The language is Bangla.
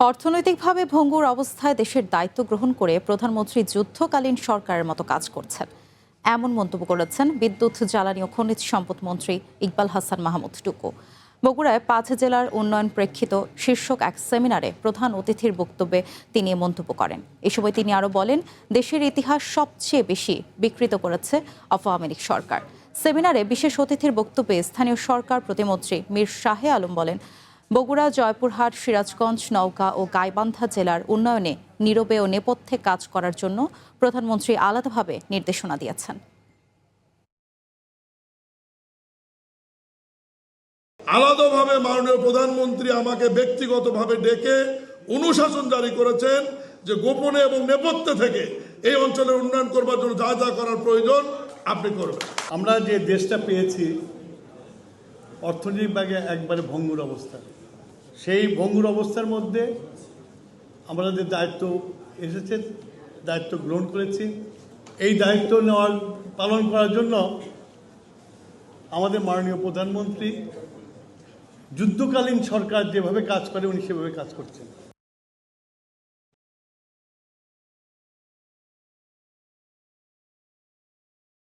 অর্থনৈতিকভাবে ভঙ্গুর অবস্থায় দেশের দায়িত্ব গ্রহণ করে প্রধানমন্ত্রী যুদ্ধকালীন সরকারের মতো কাজ করছেন, এমন মন্তব্য করেছেন বিদ্যুৎ, জ্বালানি ও খনিজ সম্পদ মন্ত্রী ইকবাল হাসান মাহমুদ টুকু। বগুড়ায় 5 জেলার উন্নয়ন প্রেক্ষিত শীর্ষক এক সেমিনারে প্রধান অতিথির বক্তব্যে তিনি এ মন্তব্য করেন। এ সময় তিনি আরও বলেন, দেশের ইতিহাস সবচেয়ে বেশি বিকৃত করেছে আওয়ামী লীগ সরকার। সেমিনারে বিশেষ অতিথির বক্তব্যে স্থানীয় সরকার প্রতিমন্ত্রী মীর শাহে আলম বলেন, বগুড়া, জয়পুরহাট, সিরাজগঞ্জ, নওগাঁ ও গাইবান্ধা জেলার উন্নয়নে নীরবে ও নেপথ্যে কাজ করার জন্য প্রধানমন্ত্রী আলাদাভাবে নির্দেশনা দিয়েছেন। আলাদাভাবে মাননীয় প্রধানমন্ত্রী আমাকে ব্যক্তিগতভাবে ডেকে অনুশাসন জারি করেছেন যে গোপনে এবং নেপথ্যে থেকে এই অঞ্চলের উন্নয়ন করবার জন্য যা যা করার প্রয়োজন আপনি করবেন। আমরা যে দেশটা পেয়েছি অর্থনৈতিক ভাগে একবারে ভঙ্গুর অবস্থা, সেই ভঙ্গুর অবস্থার মধ্যে আমাদের দায়িত্ব এসেছে, দায়িত্ব গ্রহণ করেছি। এই দায়িত্ব পালন করার জন্য আমাদের মাননীয় প্রধানমন্ত্রী যুদ্ধকালীন সরকার যেভাবে কাজ করে উনি সেভাবে কাজ করছেন।